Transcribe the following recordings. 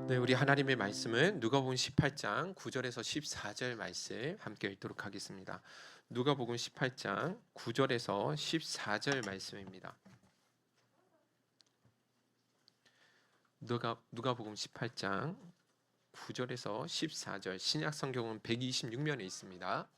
네, 우리 하나님의 말씀은 누가복음 18장 9절에서 14절 말씀 함께 읽도록 하겠습니다. 누가복음 18장 9절에서 14절 말씀입니다. 누가복음 18장 9절에서 14절, 신약 성경은 126면에 있습니다.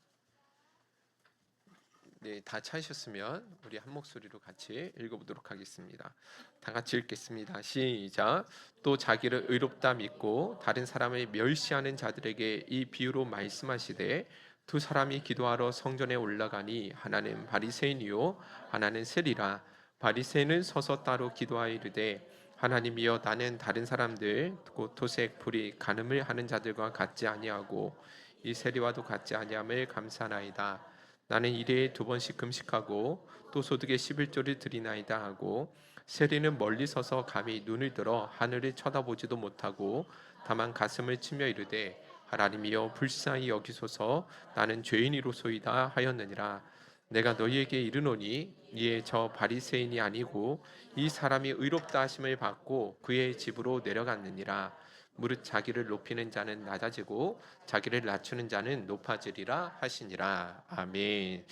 네, 다 찾으셨으면 우리 한 목소리로 같이 읽어보도록 하겠습니다. 다 같이 읽겠습니다. 시작. 또 자기를 의롭다 믿고 다른 사람을 멸시하는 자들에게 이 비유로 말씀하시되, 두 사람이 기도하러 성전에 올라가니 하나는 바리새인이요 하나는 세리라. 바리새인은 서서 따로 기도하여 이르되, 하나님이여, 나는 다른 사람들 곧 토색 불이 간음을 하는 자들과 같지 아니하고 이 세리와도 같지 아니함을 감사하나이다. 나는 일에 2번씩 금식하고 또 소득의 11조를 드리나이다 하고, 세리는 멀리 서서 감히 눈을 들어 하늘을 쳐다보지도 못하고 다만 가슴을 치며 이르되, 하나님이여 불쌍히 여기소서, 나는 죄인이로소이다 하였느니라. 내가 너희에게 이르노니 이에 저 바리새인이 아니고 이 사람이 의롭다 하심을 받고 그의 집으로 내려갔느니라. 무릇 자기를 높이는 자는 낮아지고 자기를 낮추는 자는 높아지리라 하시니라. 아멘.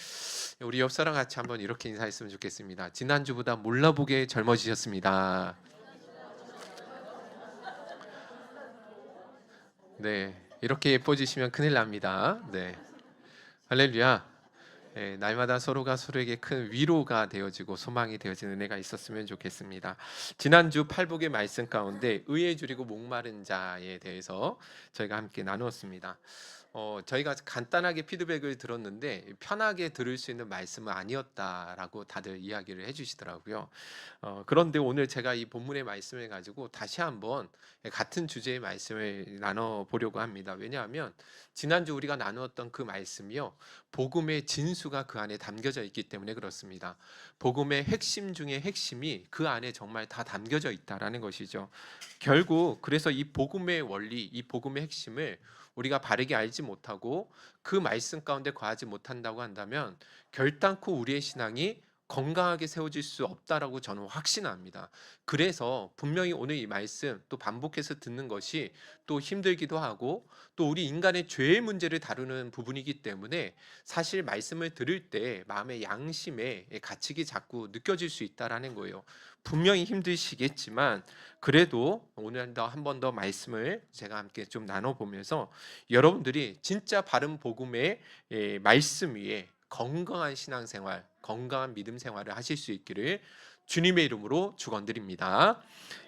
우리 옆사람 같이 한번 이렇게 인사했으면 좋겠습니다. 지난주보다 몰라보게 젊어지셨습니다. 네, 이렇게 예뻐지시면 큰일 납니다. 네, 할렐루야. 네, 날마다 서로가 서로에게 큰 위로가 되어지고 소망이 되어지는 은혜가 있었으면 좋겠습니다. 지난주 팔복의 말씀 가운데 의에 줄이고 목마른 자에 대해서 저희가 함께 나누었습니다. 저희가 간단하게 피드백을 들었는데 편하게 들을 수 있는 말씀은 아니었다라고 다들 이야기를 해주시더라고요. 그런데 오늘 제가 이 본문의 말씀을 가지고 다시 한번 같은 주제의 말씀을 나눠보려고 합니다. 왜냐하면 지난주 우리가 나누었던 그 말씀이요, 복음의 진수가 그 안에 담겨져 있기 때문에 그렇습니다. 복음의 핵심 중에 핵심이 그 안에 정말 다 담겨져 있다라는 것이죠. 결국 그래서 이 복음의 원리, 이 복음의 핵심을 우리가 바르게 알지 못하고 그 말씀 가운데 거하지 못한다고 한다면 결단코 우리의 신앙이 건강하게 세워질 수 없다라고 저는 확신합니다. 그래서 분명히 오늘 이 말씀 또 반복해서 듣는 것이 또 힘들기도 하고 또 우리 인간의 죄의 문제를 다루는 부분이기 때문에 사실 말씀을 들을 때 마음의 양심에 갇히기 자꾸 느껴질 수 있다라는 거예요. 분명히 힘드시겠지만 그래도 오늘 한 번 더 말씀을 제가 함께 좀 나눠보면서 여러분들이 진짜 바른 복음의 말씀 위에 건강한 신앙생활, 건강한 믿음 생활을 하실 수 있기를 주님의 이름으로 축원드립니다.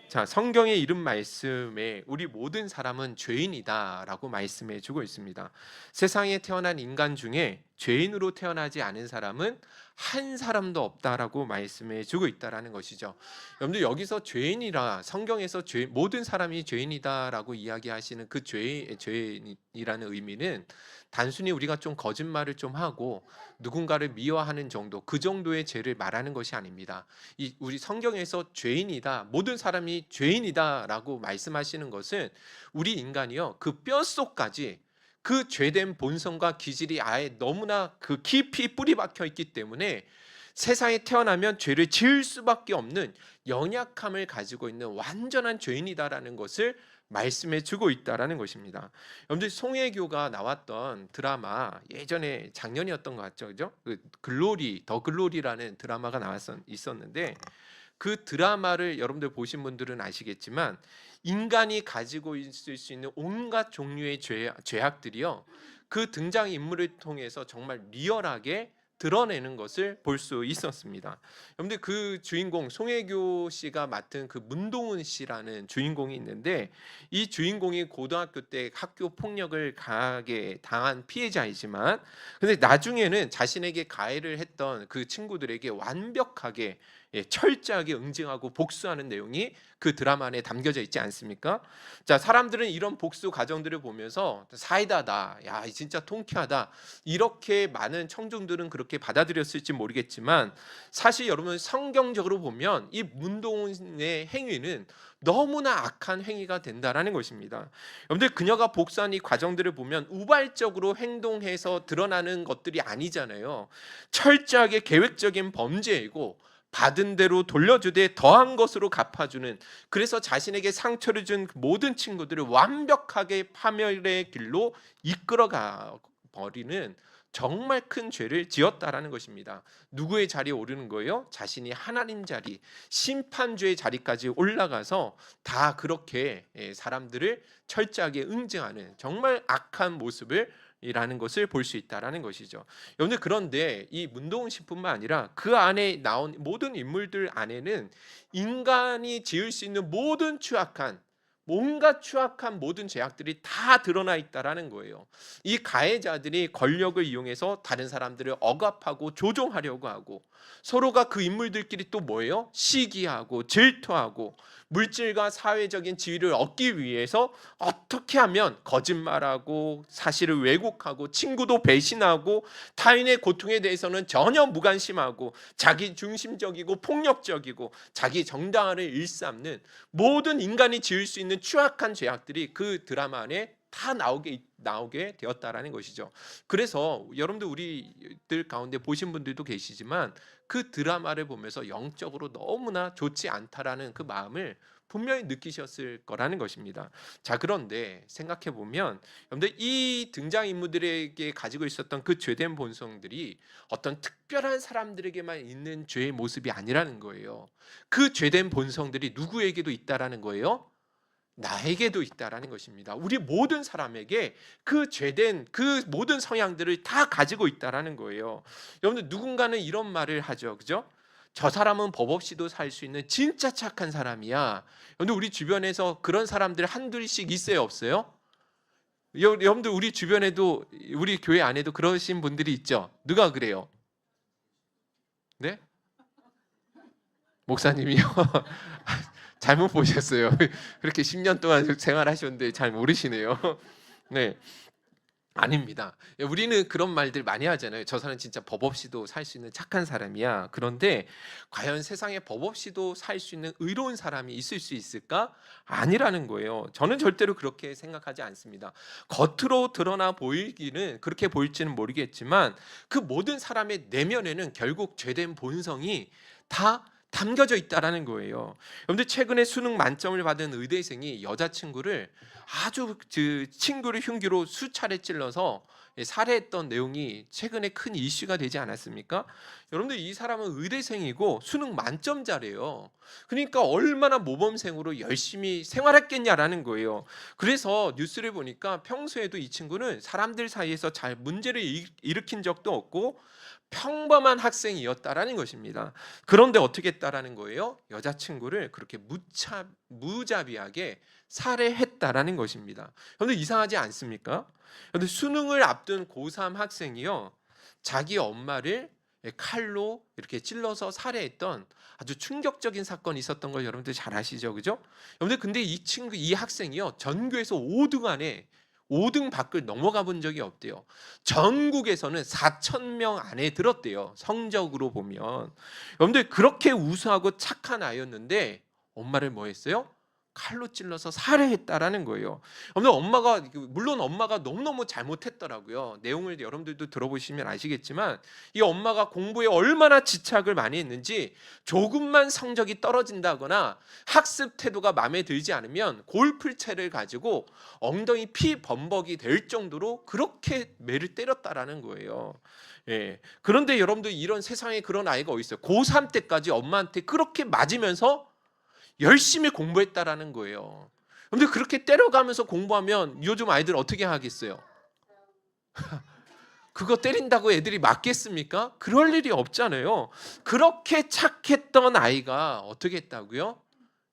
자, 성경의 이름 말씀에 우리 모든 사람은 죄인이다라고 말씀해 주고 있습니다. 세상에 태어난 인간 중에 죄인으로 태어나지 않은 사람은 한 사람도 없다라고 말씀해 주고 있다라는 것이죠. 여러분들 여기서 죄인이라 성경에서 모든 사람이 죄인이다라고 이야기하시는 그 죄인이라는 의미는 단순히 우리가 좀 거짓말을 좀 하고 누군가를 미워하는 정도, 그 정도의 죄를 말하는 것이 아닙니다. 우리 성경에서 죄인이다, 모든 사람이 죄인이다라고 말씀하시는 것은 우리 인간이요, 그 뼛속까지 그 죄된 본성과 기질이 아예 너무나 그 깊이 뿌리 박혀 있기 때문에 세상에 태어나면 죄를 지을 수밖에 없는 연약함을 가지고 있는 완전한 죄인이다라는 것을 말씀해 주고 있다라는 것입니다. 여러분들 송혜교가 나왔던 드라마, 예전에 작년이었던 것 같죠, 그죠? 그 글로리, 더 글로리라는 드라마가 있었는데 그 드라마를 여러분들 보신 분들은 아시겠지만 인간이 가지고 있을 수 있는 온갖 종류의 죄악들이요, 그 등장 인물을 통해서 정말 리얼하게 드러내는 것을 볼 수 있었습니다. 여러분들 그 주인공 송혜교 씨가 맡은 그 문동은 씨라는 주인공이 있는데, 이 주인공이 고등학교 때 학교 폭력을 강하게 당한 피해자이지만 근데 나중에는 자신에게 가해를 했던 그 친구들에게 완벽하게 철저하게 응징하고 복수하는 내용이 그 드라마 안에 담겨져 있지 않습니까? 자, 사람들은 이런 복수 과정들을 보면서 사이다다, 야 진짜 통쾌하다, 이렇게 많은 청중들은 그렇게 받아들였을지 모르겠지만 사실 여러분 성경적으로 보면 이 문동은의 행위는 너무나 악한 행위가 된다라는 것입니다. 여러분들 그녀가 복수한 이 과정들을 보면 우발적으로 행동해서 드러나는 것들이 아니잖아요. 철저하게 계획적인 범죄이고 받은 대로 돌려주되 더한 것으로 갚아주는, 그래서 자신에게 상처를 준 모든 친구들을 완벽하게 파멸의 길로 이끌어가 버리는 정말 큰 죄를 지었다라는 것입니다. 누구의 자리에 오르는 거예요? 자신이 하나님 자리, 심판주의 자리까지 올라가서 다 그렇게 사람들을 철저하게 응징하는 정말 악한 모습을 이라는 것을 볼 수 있다라는 것이죠. 여러분들, 그런데 이 문도훈 씨뿐만 아니라 그 안에 나온 모든 인물들 안에는 인간이 지을 수 있는 모든 추악한, 온갖 추악한 모든 죄악들이 다 드러나 있다라는 거예요. 이 가해자들이 권력을 이용해서 다른 사람들을 억압하고 조종하려고 하고, 서로가 그 인물들끼리 또 뭐예요? 시기하고 질투하고, 물질과 사회적인 지위를 얻기 위해서 어떻게 하면 거짓말하고 사실을 왜곡하고 친구도 배신하고 타인의 고통에 대해서는 전혀 무관심하고 자기 중심적이고 폭력적이고 자기 정당화를 일삼는 모든 인간이 지을 수 있는 추악한 죄악들이 그 드라마 안에 다 나오게 되었다라는 것이죠. 그래서 여러분들, 우리들 가운데 보신 분들도 계시지만 그 드라마를 보면서 영적으로 너무나 좋지 않다라는 그 마음을 분명히 느끼셨을 거라는 것입니다. 자, 그런데 생각해 보면 여러분들, 이 등장인물들에게 가지고 있었던 그 죄된 본성들이 어떤 특별한 사람들에게만 있는 죄의 모습이 아니라는 거예요. 그 죄된 본성들이 누구에게도 있다라는 거예요? 나에게도 있다라는 것입니다. 우리 모든 사람에게 그 죄된 그 모든 성향들을 다 가지고 있다라는 거예요. 여러분들, 누군가는 이런 말을 하죠, 그죠? 저 사람은 법 없이도 살 수 있는 진짜 착한 사람이야. 여러분들, 우리 주변에서 그런 사람들 한둘씩 있어요, 없어요? 여러분들, 우리 주변에도, 우리 교회 안에도 그러신 분들이 있죠. 누가 그래요? 네? 목사님이요? 잘못 보셨어요. 그렇게 10년 동안 생활하셨는데 잘 모르시네요. 네. 아닙니다. 우리는 그런 말들 많이 하잖아요. 저 사람 진짜 법 없이도 살 수 있는 착한 사람이야. 그런데 과연 세상에 법 없이도 살 수 있는 의로운 사람이 있을 수 있을까? 아니라는 거예요. 저는 절대로 그렇게 생각하지 않습니다. 겉으로 드러나 보이기는 그렇게 보일지는 모르겠지만 그 모든 사람의 내면에는 결국 죄된 본성이 다 담겨져 있다라는 거예요. 여러분들, 최근에 수능 만점을 받은 의대생이 여자친구를 아주 그 친구를 흉기로 수차례 찔러서 살해했던 내용이 최근에 큰 이슈가 되지 않았습니까? 여러분들, 이 사람은 의대생이고 수능 만점자래요. 그러니까 얼마나 모범생으로 열심히 생활했겠냐라는 거예요. 그래서 뉴스를 보니까 평소에도 이 친구는 사람들 사이에서 잘 문제를 일으킨 적도 없고 평범한 학생이었다라는 것입니다. 그런데 어떻게 했다라는 거예요? 여자친구를 그렇게 무자비하게 살해했다라는 것입니다. 그런데 이상하지 않습니까? 그런데 수능을 앞둔 고3 학생이요, 자기 엄마를 칼로 이렇게 찔러서 살해했던 아주 충격적인 사건이 있었던 걸 여러분들 잘 아시죠, 그죠? 여러분들, 근데 이 학생이요, 전교에서 5등 안에 5등 밖을 넘어가 본 적이 없대요. 전국에서는 4,000명 안에 들었대요. 성적으로 보면. 여러분들, 그렇게 우수하고 착한 아이였는데 엄마를 뭐 했어요? 칼로 찔러서 살해했다라는 거예요. 물론 엄마가 너무너무 잘못했더라고요. 내용을 여러분들도 들어보시면 아시겠지만 이 엄마가 공부에 얼마나 집착을 많이 했는지, 조금만 성적이 떨어진다거나 학습 태도가 마음에 들지 않으면 골프채를 가지고 엉덩이 피 범벅이 될 정도로 그렇게 매를 때렸다라는 거예요. 예. 그런데 여러분들, 이런 세상에 그런 아이가 어디 있어요? 고3 때까지 엄마한테 그렇게 맞으면서 열심히 공부했다라는 거예요. 근데 그렇게 때려가면서 공부하면 요즘 아이들 어떻게 하겠어요? 그거 때린다고 애들이 맞겠습니까? 그럴 일이 없잖아요. 그렇게 착했던 아이가 어떻게 했다고요?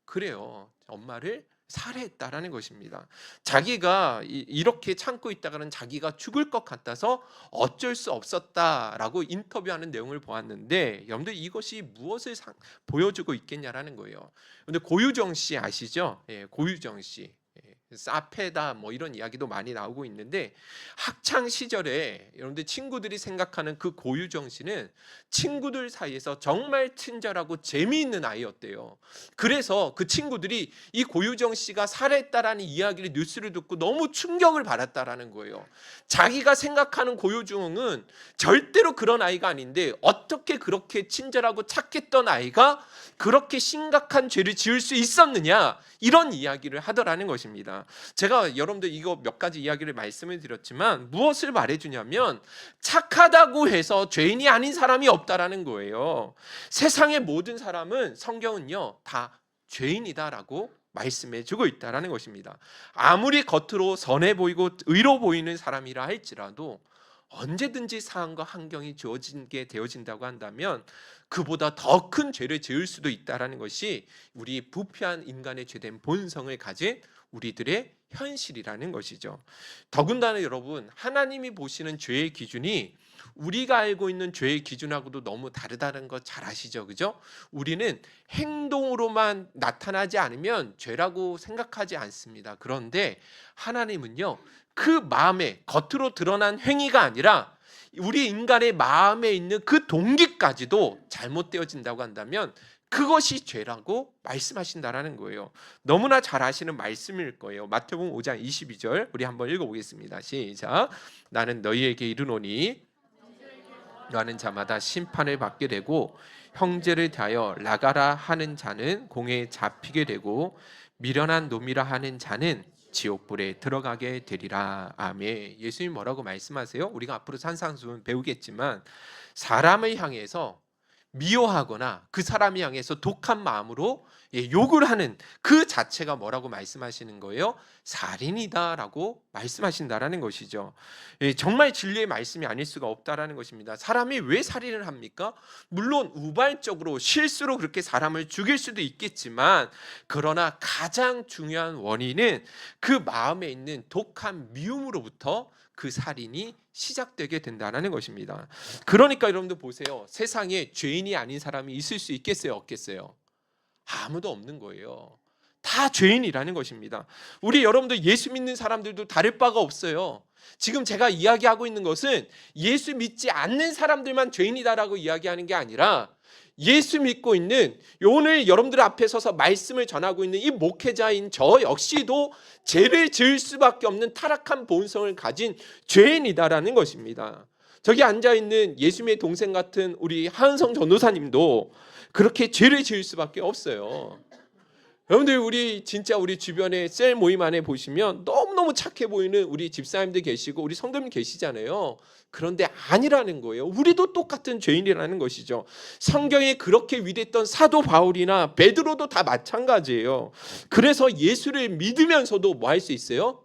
그래요. 엄마를 살해했다라는 것입니다. 자기가 이렇게 참고 있다가는 자기가 죽을 것 같아서 어쩔 수 없었다라고 인터뷰하는 내용을 보았는데, 여러분들, 이것이 무엇을 보여주고 있겠냐라는 거예요. 근데 고유정 씨 아시죠? 예, 고유정 씨. 사페다 뭐 이런 이야기도 많이 나오고 있는데, 학창 시절에 여러분들 친구들이 생각하는 그 고유정 씨는 친구들 사이에서 정말 친절하고 재미있는 아이였대요. 그래서 그 친구들이 이 고유정 씨가 살해했다라는 이야기를 뉴스를 듣고 너무 충격을 받았다라는 거예요. 자기가 생각하는 고유정은 절대로 그런 아이가 아닌데 어떻게 그렇게 친절하고 착했던 아이가 그렇게 심각한 죄를 지을 수 있었느냐, 이런 이야기를 하더라는 것입니다. 제가 여러분들 이거 몇 가지 이야기를 말씀을 드렸지만 무엇을 말해주냐면, 착하다고 해서 죄인이 아닌 사람이 없다라는 거예요. 세상의 모든 사람은 성경은요 다 죄인이다라고 말씀해 주고 있다라는 것입니다. 아무리 겉으로 선해 보이고 의로 보이는 사람이라 할지라도 언제든지 상황과 환경이 주어지게 되어진다고 한다면 그보다 더 큰 죄를 지을 수도 있다라는 것이 우리 부패한 인간의 죄된 본성을 가진 우리들의 현실이라는 것이죠. 더군다나 여러분, 하나님이 보시는 죄의 기준이 우리가 알고 있는 죄의 기준하고도 너무 다르다는 거 잘 아시죠? 그죠? 우리는 행동으로만 나타나지 않으면 죄라고 생각하지 않습니다. 그런데 하나님은요, 그 마음에 겉으로 드러난 행위가 아니라 우리 인간의 마음에 있는 그 동기까지도 잘못되어진다고 한다면 그것이 죄라고 말씀하신다라는 거예요. 너무나 잘 아시는 말씀일 거예요. 마태복음 5장 22절 우리 한번 읽어보겠습니다. 시작. 나는 너희에게 이르노니 너하는 자마다 심판을 받게 되고 형제를 대하여 나가라 하는 자는 공회에 잡히게 되고 미련한 놈이라 하는 자는 지옥불에 들어가게 되리라. 아멘. 예수님 뭐라고 말씀하세요? 우리가 앞으로 산상수훈 배우겠지만 사람을 향해서 미워하거나 그 사람을 향해서 독한 마음으로 욕을 하는 그 자체가 뭐라고 말씀하시는 거예요? 살인이다라고 말씀하신다라는 것이죠. 정말 진리의 말씀이 아닐 수가 없다라는 것입니다. 사람이 왜 살인을 합니까? 물론 우발적으로 실수로 그렇게 사람을 죽일 수도 있겠지만, 그러나 가장 중요한 원인은 그 마음에 있는 독한 미움으로부터 그 살인이 시작되게 된다는 것입니다. 그러니까 여러분들 보세요. 세상에 죄인이 아닌 사람이 있을 수 있겠어요? 없겠어요? 아무도 없는 거예요. 다 죄인이라는 것입니다. 우리 여러분들 예수 믿는 사람들도 다를 바가 없어요. 지금 제가 이야기하고 있는 것은 예수 믿지 않는 사람들만 죄인이다라고 이야기하는 게 아니라, 예수 믿고 있는, 오늘 여러분들 앞에 서서 말씀을 전하고 있는 이 목회자인 저 역시도 죄를 지을 수밖에 없는 타락한 본성을 가진 죄인이다라는 것입니다. 저기 앉아있는 예수님의 동생 같은 우리 하은성 전도사님도 그렇게 죄를 지을 수밖에 없어요. 여러분들 우리 진짜 우리 주변에 셀 모임 안에 보시면 너무너무 착해 보이는 우리 집사님들 계시고 우리 성도님 계시잖아요. 그런데 아니라는 거예요. 우리도 똑같은 죄인이라는 것이죠. 성경에 그렇게 위대했던 사도 바울이나 베드로도 다 마찬가지예요. 그래서 예수를 믿으면서도 뭐 할 수 있어요?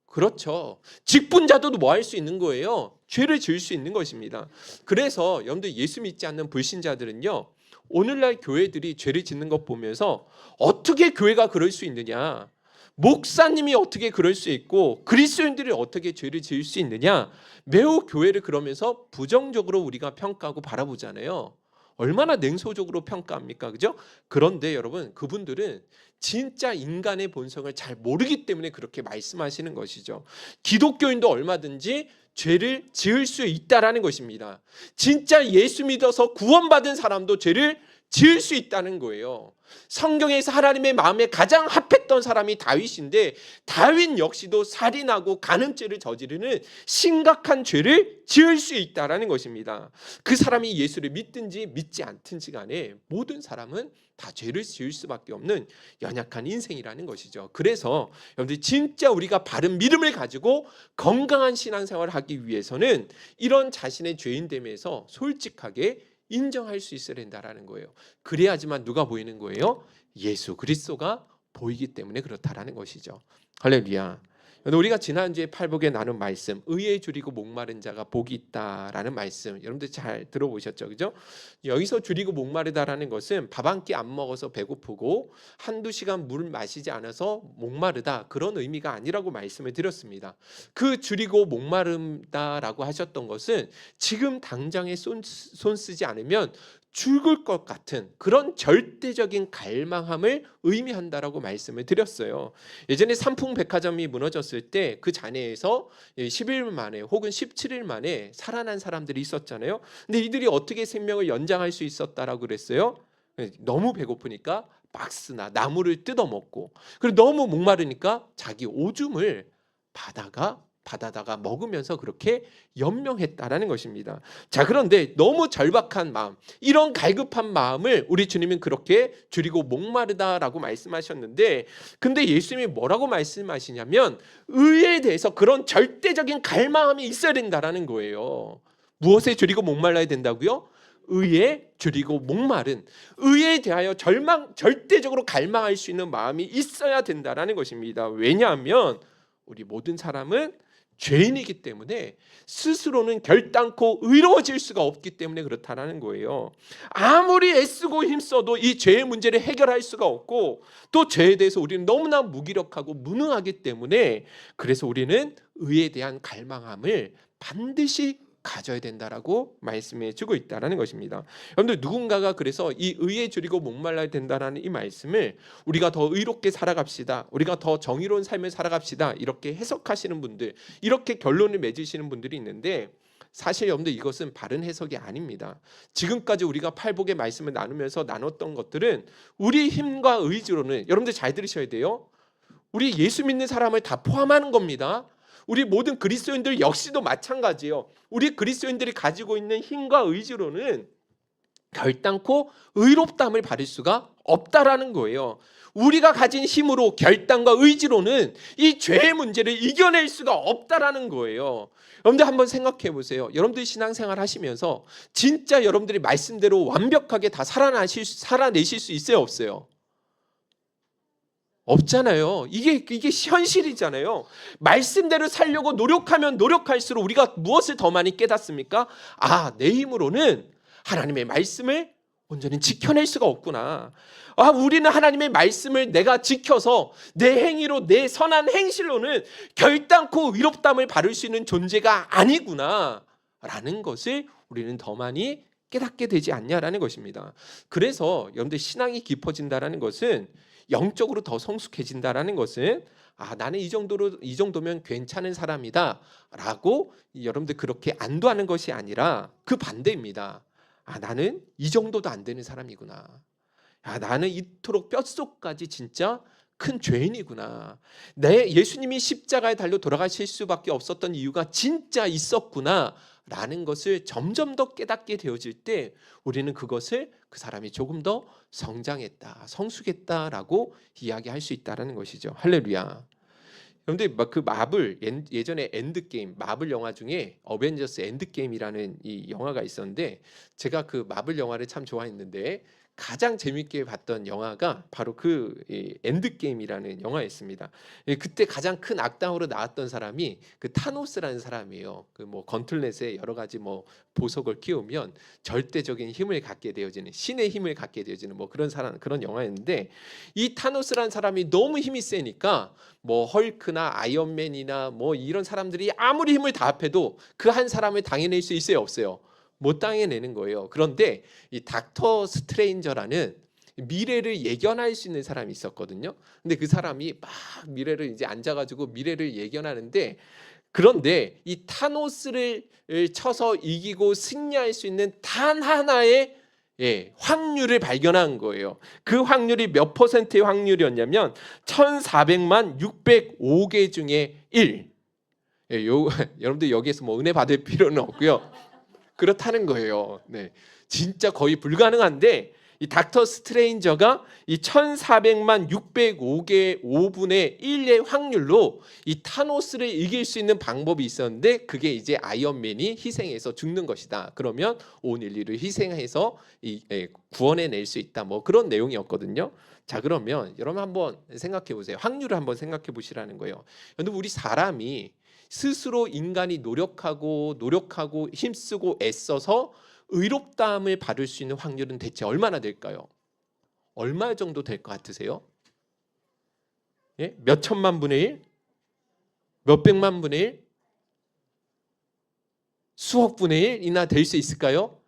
그렇죠. 직분자도 뭐 할 수 있는 거예요? 죄를 지을 수 있는 것입니다. 그래서 여러분들 예수 믿지 않는 불신자들은요, 오늘날 교회들이 죄를 짓는 것 보면서 어떻게 교회가 그럴 수 있느냐, 목사님이 어떻게 그럴 수 있고 그리스도인들이 어떻게 죄를 지을 수 있느냐, 매우 교회를 그러면서 부정적으로 우리가 평가하고 바라보잖아요. 얼마나 냉소적으로 평가합니까? 그죠? 그런데 여러분, 그분들은 진짜 인간의 본성을 잘 모르기 때문에 그렇게 말씀하시는 것이죠. 기독교인도 얼마든지 죄를 지을 수 있다라는 것입니다. 진짜 예수 믿어서 구원받은 사람도 죄를 지을 수 있다는 거예요. 성경에서 하나님의 마음에 가장 합했던 사람이 다윗인데, 다윗 역시도 살인하고 간음죄를 저지르는 심각한 죄를 지을 수 있다라는 것입니다. 그 사람이 예수를 믿든지 믿지 않든지 간에 모든 사람은 다 죄를 지을 수밖에 없는 연약한 인생이라는 것이죠. 그래서 여러분들 진짜 우리가 바른 믿음을 가지고 건강한 신앙생활을 하기 위해서는 이런 자신의 죄인됨에서 솔직하게 인정할 수 있어야 된다라는 거예요. 그래야지만 누가 보이는 거예요? 예수 그리스도가 보이기 때문에 그렇다라는 것이죠. 할렐루야. 우리가 지난주에 팔복에 나눈 말씀, 의에 줄이고 목마른 자가 복이 있다라는 말씀, 여러분들 잘 들어보셨죠? 그죠? 여기서 줄이고 목마르다라는 것은 밥 한 끼 안 먹어서 배고프고 한두 시간 물 마시지 않아서 목마르다, 그런 의미가 아니라고 말씀을 드렸습니다. 그 줄이고 목마르다라고 하셨던 것은 지금 당장에 손 쓰지 않으면 죽을 것 같은 그런 절대적인 갈망함을 의미한다라고 말씀을 드렸어요. 예전에 삼풍백화점이 무너졌을 때 그 잔해에서 10일 만에 혹은 17일 만에 살아난 사람들이 있었잖아요. 근데 이들이 어떻게 생명을 연장할 수 있었다라고 그랬어요? 너무 배고프니까 박스나 나무를 뜯어먹고, 그리고 너무 목마르니까 자기 오줌을 바다다가 먹으면서 그렇게 연명했다라는 것입니다. 자, 그런데 너무 절박한 마음, 이런 갈급한 마음을 우리 주님은 그렇게 줄이고 목마르다라고 말씀하셨는데, 근데 예수님이 뭐라고 말씀하시냐면 의에 대해서 그런 절대적인 갈망함이 있어야 된다라는 거예요. 무엇에 줄이고 목말라야 된다고요? 의에 줄이고 목마른, 의에 대하여 절대적으로 갈망할 수 있는 마음이 있어야 된다라는 것입니다. 왜냐하면 우리 모든 사람은 죄인이기 때문에 스스로는 결단코 의로워질 수가 없기 때문에 그렇다라는 거예요. 아무리 애쓰고 힘써도 이 죄의 문제를 해결할 수가 없고, 또 죄에 대해서 우리는 너무나 무기력하고 무능하기 때문에, 그래서 우리는 의에 대한 갈망함을 반드시 가져야 된다라고 말씀해 주고 있다라는 것입니다. 여러분들, 누군가가 그래서 이 의에 줄이고 목말라야 된다라는 이 말씀을 우리가 더 의롭게 살아갑시다, 우리가 더 정의로운 삶을 살아갑시다, 이렇게 해석하시는 분들, 이렇게 결론을 맺으시는 분들이 있는데, 사실 여러분들 이것은 바른 해석이 아닙니다. 지금까지 우리가 팔복의 말씀을 나누면서 나눴던 것들은 우리 힘과 의지로는, 여러분들 잘 들으셔야 돼요, 우리 예수 믿는 사람을 다 포함하는 겁니다. 우리 모든 그리스도인들 역시도 마찬가지예요. 우리 그리스도인들이 가지고 있는 힘과 의지로는 결단코 의롭다함을 받을 수가 없다라는 거예요. 우리가 가진 힘으로, 결단과 의지로는 이 죄의 문제를 이겨낼 수가 없다라는 거예요. 여러분들 한번 생각해 보세요. 여러분들 신앙생활 하시면서 진짜 여러분들이 말씀대로 완벽하게 다 살아내실 수 있어요, 없어요? 없잖아요. 이게 현실이잖아요. 말씀대로 살려고 노력하면 노력할수록 우리가 무엇을 더 많이 깨닫습니까? 아, 내 힘으로는 하나님의 말씀을 온전히 지켜낼 수가 없구나. 아, 우리는 하나님의 말씀을 내가 지켜서 내 행위로, 내 선한 행실로는 결단코 의롭다함을 받을 수 있는 존재가 아니구나 라는 것을 우리는 더 많이 깨닫게 되지 않냐라는 것입니다. 그래서 여러분들, 신앙이 깊어진다라는 것은, 영적으로 더 성숙해진다라는 것은, 아, 나는 이 정도면 괜찮은 사람이다라고 여러분들 그렇게 안도하는 것이 아니라 그 반대입니다. 아, 나는 이 정도도 안 되는 사람이구나. 아, 나는 이토록 뼛속까지 진짜 큰 죄인이구나. 예수님이 십자가에 달려 돌아가실 수밖에 없었던 이유가 진짜 있었구나 라는 것을 점점 더 깨닫게 되어질 때, 우리는 그것을 그 사람이 조금 더 성장했다, 성숙했다라고 이야기할 수 있다는 것이죠. 할렐루야. 여러분들, 그 마블, 예전에 엔드게임, 마블 영화 중에 어벤져스 엔드게임이라는 이 영화가 있었는데, 제가 그 마블 영화를 참 좋아했는데 가장 재밌게 봤던 영화가 바로 그 엔드게임이라는 영화였습니다. 그때 가장 큰 악당으로 나왔던 사람이 그 타노스라는 사람이에요. 그 뭐 건틀렛에 여러 가지 뭐 보석을 키우면 절대적인 힘을 갖게 되어지는, 신의 힘을 갖게 되어지는 뭐 그런 사람, 그런 영화였는데, 이 타노스라는 사람이 너무 힘이 세니까 뭐 헐크나 아이언맨이나 뭐 이런 사람들이 아무리 힘을 다 합해도 그 한 사람을 당해낼 수 있어요, 없어요? 못 당해내는 거예요. 그런데 이 닥터 스트레인저라는 미래를 예견할 수 있는 사람이 있었거든요. 근데 그 사람이 막 미래를 이제 앉아가지고 미래를 예견하는데, 그런데 이 타노스를 쳐서 이기고 승리할 수 있는 단 하나의 확률을 발견한 거예요. 그 확률이 몇 퍼센트의 확률이었냐면 1400만 605개 중에 1. 여러분들 여기에서 뭐 은혜 받을 필요는 없고요. 그렇다는 거예요. 네, 진짜 거의 불가능한데, 이 닥터 스트레인저가 이 1400만 605개 5분의 1의 확률로 이 타노스를 이길 수 있는 방법이 있었는데, 그게 이제 아이언맨이 희생해서 죽는 것이다. 그러면 온 인류를 희생해서 구원해낼 수 있다. 뭐 그런 내용이었거든요. 자, 그러면 여러분 한번 생각해 보세요. 확률을 한번 생각해 보시라는 거예요. 여러분, 우리 사람이 스스로 인간이 노력하고 힘쓰고 애써서 의롭다함을 받을 수 있는 확률은 대체 얼마나 될까요? 얼마 정도 될 것 같으세요? 예? 몇 천만 분의 1? 몇 백만 분의 1? 수억 분의 1이나 될 수 있을까요?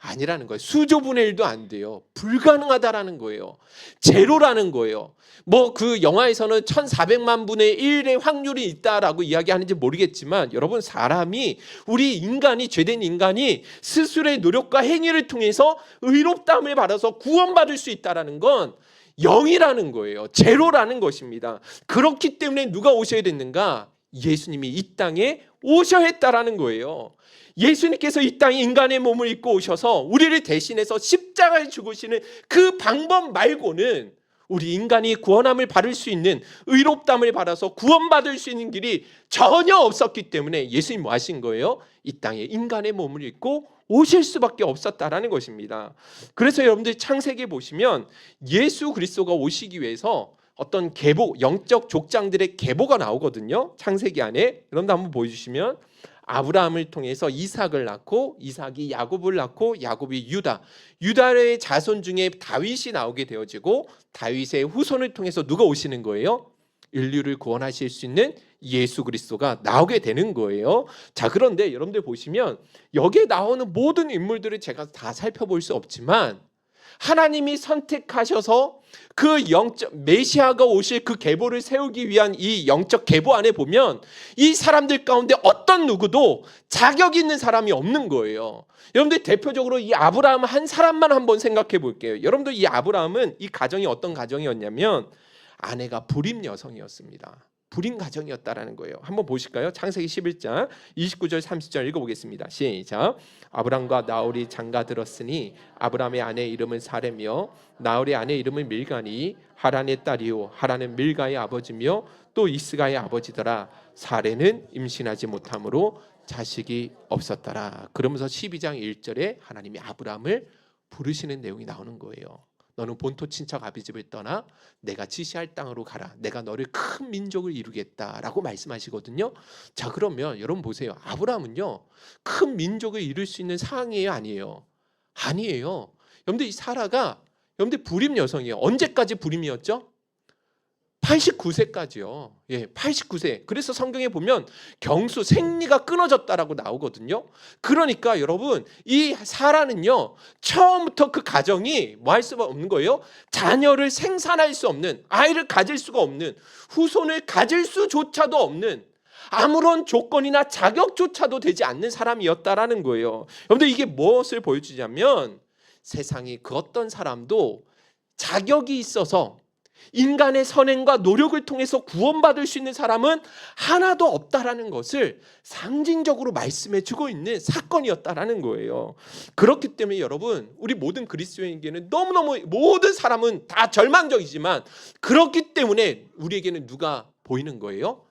아니라는 거예요. 수조분의 1도 안 돼요. 불가능하다라는 거예요. 제로라는 거예요. 뭐 그 영화에서는 1400만 분의 1의 확률이 있다라고 이야기하는지 모르겠지만, 여러분, 사람이, 우리 인간이, 죄된 인간이 스스로의 노력과 행위를 통해서 의롭다함을 받아서 구원받을 수 있다라는 건 0이라는 거예요. 제로라는 것입니다. 그렇기 때문에 누가 오셔야 됐는가? 예수님이 이 땅에 오셔야 했다라는 거예요. 예수님께서 이 땅에 인간의 몸을 입고 오셔서 우리를 대신해서 십자가에 죽으시는 그 방법 말고는 우리 인간이 구원함을 받을 수 있는, 의롭다함을 받아서 구원받을 수 있는 길이 전혀 없었기 때문에 예수님 뭐 하신 거예요? 이 땅에 인간의 몸을 입고 오실 수밖에 없었다라는 것입니다. 그래서 여러분들 창세기에 보시면 예수 그리스도가 오시기 위해서 어떤 계보, 영적 족장들의 계보가 나오거든요. 창세기 안에. 여러분들 한번 보여주시면, 아브라함을 통해서 이삭을 낳고, 이삭이 야곱을 낳고, 야곱이 유다, 유다의 자손 중에 다윗이 나오게 되어지고, 다윗의 후손을 통해서 누가 오시는 거예요? 인류를 구원하실 수 있는 예수 그리스도가 나오게 되는 거예요. 자, 그런데 여러분들 보시면 여기에 나오는 모든 인물들을 제가 다 살펴볼 수 없지만, 하나님이 선택하셔서 그 영적 메시아가 오실 그 계보를 세우기 위한 이 영적 계보 안에 보면 이 사람들 가운데 어떤 누구도 자격 있는 사람이 없는 거예요. 여러분들 대표적으로 이 아브라함 한 사람만 한번 생각해 볼게요. 여러분들 이 아브라함은 이 가정이 어떤 가정이었냐면 아내가 불임 여성이었습니다. 불임 가정이었다라는 거예요. 한번 보실까요? 창세기 11장 29절 30절 읽어보겠습니다. 시작. 아브람과 나홀이 장가들었으니 아브람의 아내 이름은 사레며 나홀의 아내 이름은 밀가니 하란의 딸이요 하란은 밀가의 아버지며 또 이스가의 아버지더라. 사레는 임신하지 못함으로 자식이 없었더라. 그러면서 12장 1절에 하나님이 아브람을 부르시는 내용이 나오는 거예요. 너는 본토 친척 아비 집을 떠나 내가 지시할 땅으로 가라. 내가 너를 큰 민족을 이루겠다라고 말씀하시거든요. 자, 그러면 여러분 보세요. 아브라함은요, 큰 민족을 이룰 수 있는 상황이에요, 아니에요? 아니에요. 여러분들 이 사라가 여러분들 불임 여성이에요. 언제까지 불임이었죠? 89세까지요. 예, 89세. 그래서 성경에 보면 경수 생리가 끊어졌다라고 나오거든요. 그러니까 여러분 이 사라는요 처음부터 그 가정이 뭐 할 수가 없는 거예요. 자녀를 생산할 수 없는, 아이를 가질 수가 없는, 후손을 가질 수조차도 없는, 아무런 조건이나 자격조차도 되지 않는 사람이었다라는 거예요. 여러분들 이게 무엇을 보여주냐면 세상이 그 어떤 사람도 자격이 있어서 인간의 선행과 노력을 통해서 구원받을 수 있는 사람은 하나도 없다라는 것을 상징적으로 말씀해 주고 있는 사건이었다라는 거예요. 그렇기 때문에 여러분 우리 모든 그리스도인에게는 너무너무 모든 사람은 다 절망적이지만 그렇기 때문에 우리에게는 누가 보이는 거예요?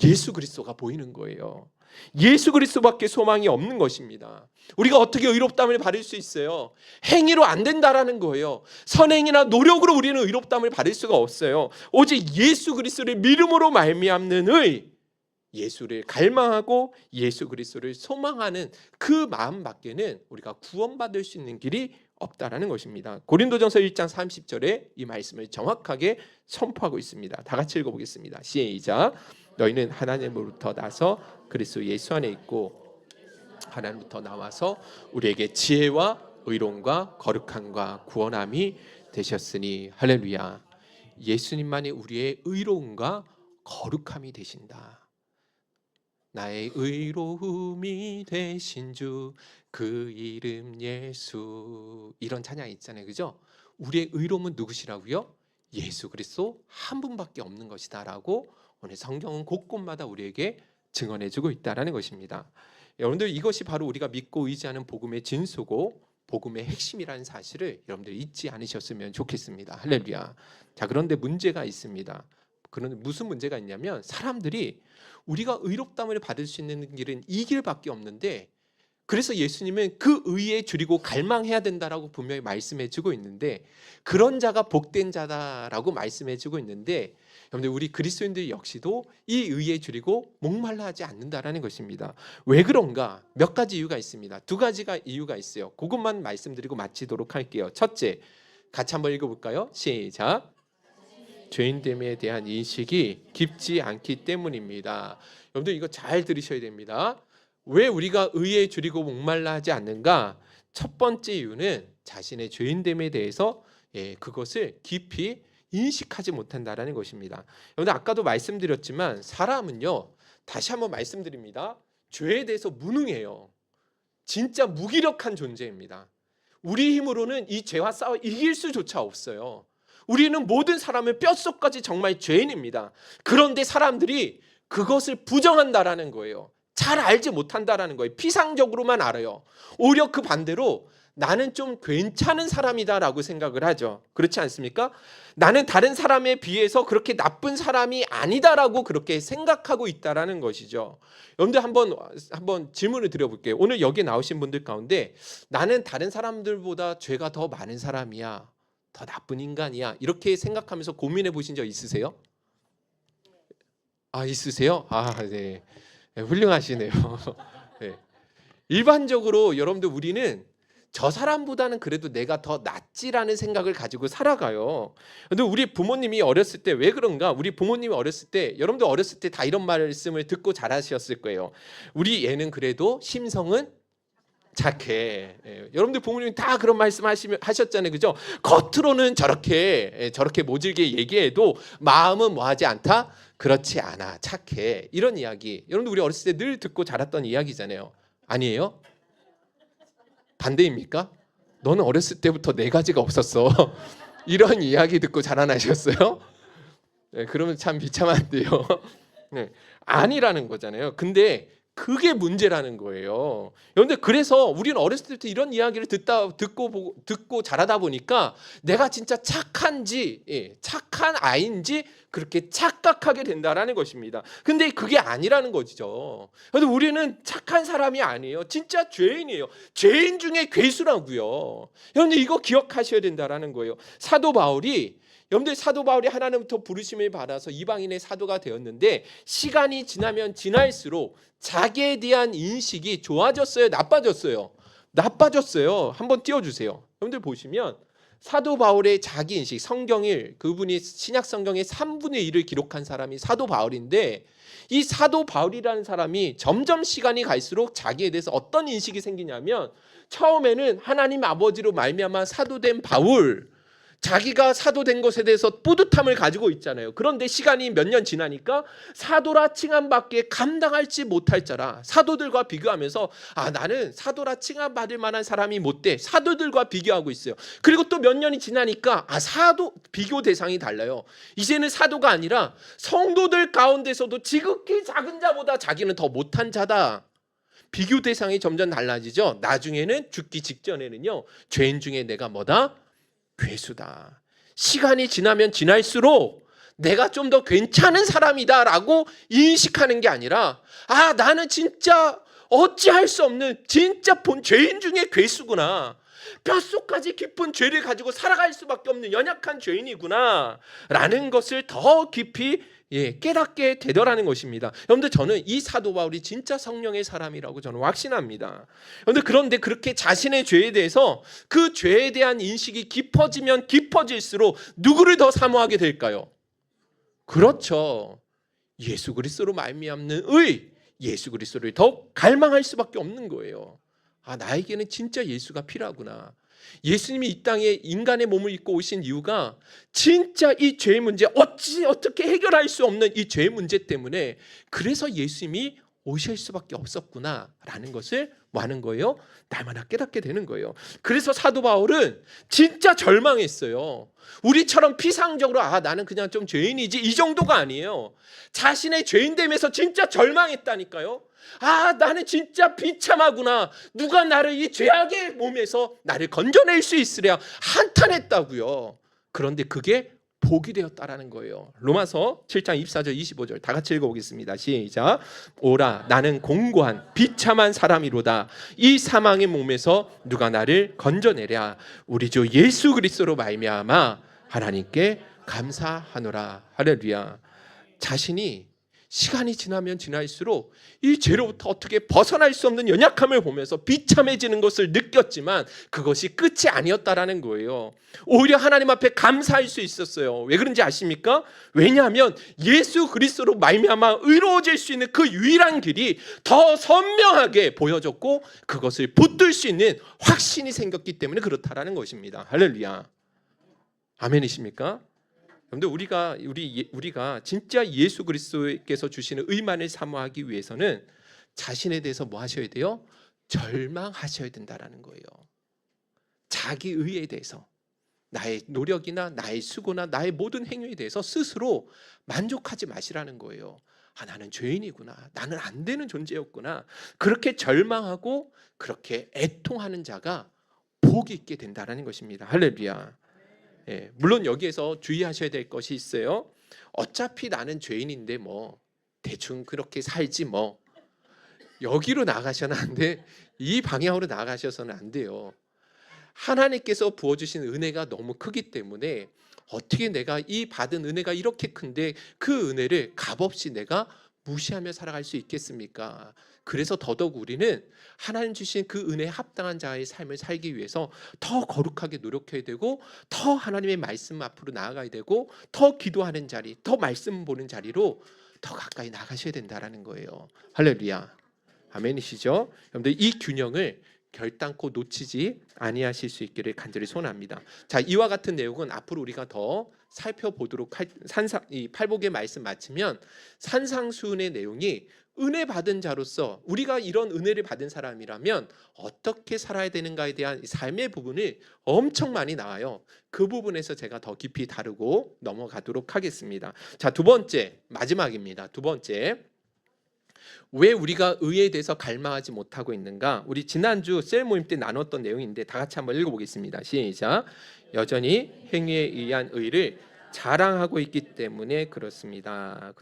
예수 그리스도가 보이는 거예요. 예수 그리스도밖에 소망이 없는 것입니다. 우리가 어떻게 의롭다함을 받을 수 있어요? 행위로 안 된다라는 거예요. 선행이나 노력으로 우리는 의롭다함을 받을 수가 없어요. 오직 예수 그리스도를 믿음으로 말미암는 의, 예수를 갈망하고 예수 그리스도를 소망하는 그 마음밖에는 우리가 구원받을 수 있는 길이 없다라는 것입니다. 고린도전서 1장 30절에 이 말씀을 정확하게 선포하고 있습니다. 다 같이 읽어보겠습니다. 시작. 너희는 하나님으로부터 나서 그리스도 예수 안에 있고 하나님부터 나와서 우리에게 지혜와 의로움과 거룩함과 구원함이 되셨으니 할렐루야. 예수님만이 우리의 의로움과 거룩함이 되신다. 나의 의로움이 되신 주 그 이름 예수, 이런 찬양 있잖아요, 그죠? 우리의 의로움은 누구시라고요? 예수 그리스도 한 분밖에 없는 것이다라고 오늘 성경은 곳곳마다 우리에게 증언해주고 있다라는 것입니다. 여러분들 이것이 바로 우리가 믿고 의지하는 복음의 진수고 복음의 핵심이라는 사실을 여러분들 잊지 않으셨으면 좋겠습니다. 할렐루야. 자, 그런데 문제가 있습니다. 그런데 무슨 문제가 있냐면 사람들이 우리가 의롭다함을 받을 수 있는 길은 이 길밖에 없는데, 그래서 예수님은 그 의에 줄이고 갈망해야 된다라고 분명히 말씀해주고 있는데, 그런 자가 복된 자다라고 말씀해주고 있는데, 여러분들 우리 그리스도인들 역시도 이 의에 줄이고 목말라 하지 않는다라는 것입니다. 왜 그런가? 몇 가지 이유가 있습니다. 두 가지가 이유가 있어요. 그것만 말씀드리고 마치도록 할게요. 첫째, 같이 한번 읽어볼까요? 시작. 죄인됨에 대한 인식이 깊지 않기 때문입니다. 여러분들 이거 잘 들으셔야 됩니다. 왜 우리가 의에 줄이고 목말라 하지 않는가? 첫 번째 이유는 자신의 죄인됨에 대해서 그것을 깊이 인식하지 못한다라는 것입니다. 여러분 아까도 말씀드렸지만 사람은요, 다시 한번 말씀드립니다. 죄에 대해서 무능해요. 진짜 무기력한 존재입니다. 우리 힘으로는 이 죄와 싸워 이길 수조차 없어요. 우리는 모든 사람의 뼛속까지 정말 죄인입니다. 그런데 사람들이 그것을 부정한다라는 거예요. 잘 알지 못한다라는 거예요. 피상적으로만 알아요. 오히려 그 반대로 나는 좀 괜찮은 사람이다라고 생각을 하죠. 그렇지 않습니까? 나는 다른 사람에 비해서 그렇게 나쁜 사람이 아니다라고 그렇게 생각하고 있다라는 것이죠. 여러분들 한번 질문을 드려볼게요. 오늘 여기 나오신 분들 가운데 나는 다른 사람들보다 죄가 더 많은 사람이야, 더 나쁜 인간이야, 이렇게 생각하면서 고민해 보신 적 있으세요? 있으세요? 네. 훌륭하시네요. 네. 일반적으로 여러분들 우리는 저 사람보다는 그래도 내가 더 낫지라는 생각을 가지고 살아가요. 근데 우리 부모님이 어렸을 때 왜 그런가? 우리 부모님이 어렸을 때, 여러분들 어렸을 때 다 이런 말씀을 듣고 자라셨을 거예요. 우리 얘는 그래도 심성은 착해. 여러분들 부모님이 다 그런 말씀 하셨잖아요. 그죠? 겉으로는 저렇게 모질게 얘기해도 마음은 뭐하지 않다? 그렇지 않아. 착해. 이런 이야기. 여러분들 우리 어렸을 때 늘 듣고 자랐던 이야기잖아요. 아니에요? 반대입니까? 너는 어렸을 때부터 네 가지가 없었어. 이런 이야기 듣고 자라나셨어요? 네, 그러면 참 비참한데요. 네, 아니라는 거잖아요. 근데 그게 문제라는 거예요. 그런데 그래서 우리는 어렸을 때부터 이런 이야기를 듣고 자라다 보니까 내가 진짜 착한지, 착한 아이인지 그렇게 착각하게 된다라는 것입니다. 근데 그게 아니라는 거죠. 그런데 우리는 착한 사람이 아니에요. 진짜 죄인이에요. 죄인 중에 괴수라고요. 여러분들 이거 기억하셔야 된다라는 거예요. 여러분들 사도 바울이 하나님부터 부르심을 받아서 이방인의 사도가 되었는데 시간이 지나면 지날수록 자기에 대한 인식이 좋아졌어요? 나빠졌어요? 나빠졌어요. 한번 띄워주세요. 여러분들 보시면 사도 바울의 자기 인식, 성경일, 그분이 신약 성경의 3분의 1을 기록한 사람이 사도 바울인데 이 사도 바울이라는 사람이 점점 시간이 갈수록 자기에 대해서 어떤 인식이 생기냐면 처음에는 하나님 아버지로 말미암아 사도된 바울, 자기가 사도된 것에 대해서 뿌듯함을 가지고 있잖아요. 그런데 시간이 몇 년 지나니까 사도라 칭함받기에 감당할지 못할 자라, 사도들과 비교하면서 나는 사도라 칭함받을 만한 사람이 못 돼, 사도들과 비교하고 있어요. 그리고 또 몇 년이 지나니까 사도 비교 대상이 달라요. 이제는 사도가 아니라 성도들 가운데서도 지극히 작은 자보다 자기는 더 못한 자다. 비교 대상이 점점 달라지죠. 나중에는 죽기 직전에는요, 죄인 중에 내가 뭐다? 괴수다. 시간이 지나면 지날수록 내가 좀 더 괜찮은 사람이다라고 인식하는 게 아니라 나는 진짜 어찌할 수 없는 진짜 죄인 중에 괴수구나. 뼛속까지 깊은 죄를 가지고 살아갈 수밖에 없는 연약한 죄인이구나 라는 것을 더 깊이 깨닫게 되더라는 것입니다. 여러분들 저는 이 사도 바울이 진짜 성령의 사람이라고 저는 확신합니다. 그런데 그렇게 자신의 죄에 대해서 그 죄에 대한 인식이 깊어지면 깊어질수록 누구를 더 사모하게 될까요? 그렇죠. 예수 그리스도로 말미암는 예수 그리스도를 더 갈망할 수밖에 없는 거예요. 나에게는 진짜 예수가 필요하구나. 예수님이 이 땅에 인간의 몸을 입고 오신 이유가 진짜 이 죄의 문제, 어떻게 해결할 수 없는 이 죄의 문제 때문에 그래서 예수님이 오실 수밖에 없었구나라는 것을 뭐 하는 거예요? 날마다 깨닫게 되는 거예요. 그래서 사도 바울은 진짜 절망했어요. 우리처럼 피상적으로 나는 그냥 좀 죄인이지 이 정도가 아니에요. 자신의 죄인됨에서 진짜 절망했다니까요. 나는 진짜 비참하구나. 누가 나를 이 죄악의 몸에서 나를 건져낼 수 있으랴 한탄했다고요. 그런데 그게 복이 되었다라는 거예요. 로마서 7장 24절 25절 다 같이 읽어보겠습니다. 시작. 오라 나는 공고한 비참한 사람이로다. 이 사망의 몸에서 누가 나를 건져내랴. 우리 주 예수 그리스도로 말미암아 하나님께 감사하노라. 할렐루야. 자신이 시간이 지나면 지날수록 이 죄로부터 어떻게 벗어날 수 없는 연약함을 보면서 비참해지는 것을 느꼈지만 그것이 끝이 아니었다라는 거예요. 오히려 하나님 앞에 감사할 수 있었어요. 왜 그런지 아십니까? 왜냐하면 예수 그리스도로 말미암아 의로워질 수 있는 그 유일한 길이 더 선명하게 보여졌고 그것을 붙들 수 있는 확신이 생겼기 때문에 그렇다라는 것입니다. 할렐루야. 아멘이십니까? 그런데 우리가 진짜 예수 그리스도께서 주시는 의만을 사모하기 위해서는 자신에 대해서 뭐 하셔야 돼요? 절망하셔야 된다라는 거예요. 자기 의에 대해서, 나의 노력이나 나의 수고나 나의 모든 행위에 대해서 스스로 만족하지 마시라는 거예요. 나는 죄인이구나, 나는 안 되는 존재였구나, 그렇게 절망하고 그렇게 애통하는 자가 복이 있게 된다라는 것입니다. 할렐루야. 물론 여기에서 주의하셔야 될 것이 있어요. 어차피 나는 죄인인데 뭐 대충 그렇게 살지 뭐, 여기로 나가셔는 안 돼. 이 방향으로 나가셔서는 안 돼요. 하나님께서 부어주신 은혜가 너무 크기 때문에 어떻게 내가 이 받은 은혜가 이렇게 큰데 그 은혜를 값없이 내가 무시하며 살아갈 수 있겠습니까? 그래서 더더욱 우리는 하나님 주신 그 은혜에 합당한 자의 삶을 살기 위해서 더 거룩하게 노력해야 되고, 더 하나님의 말씀 앞으로 나아가야 되고, 더 기도하는 자리, 더 말씀 보는 자리로 더 가까이 나가셔야 된다라는 거예요. 할렐루야. 아멘이시죠? 여러분들 이 균형을 결단코 놓치지 아니하실 수 있기를 간절히 소원합니다. 자, 이와 같은 내용은 앞으로 우리가 더 살펴보도록 이 팔복의 말씀 마치면 산상수훈의 내용이 은혜 받은 자로서 우리가 이런 은혜를 받은 사람이라면 어떻게 살아야 되는가에 대한 삶의 부분이 엄청 많이 나와요. 그 부분에서 제가 더 깊이 다루고 넘어가도록 하겠습니다. 자, 두 번째, 마지막입니다. 두 번째, 왜 우리가 의에 대해서 갈망하지 못하고 있는가? 우리 지난주 셀 모임 때 나눴던 내용인데 다 같이 한번 읽어보겠습니다. 시작. 여전히 행위에 의한 의를 자랑하고 있기 때문에 그렇습니다.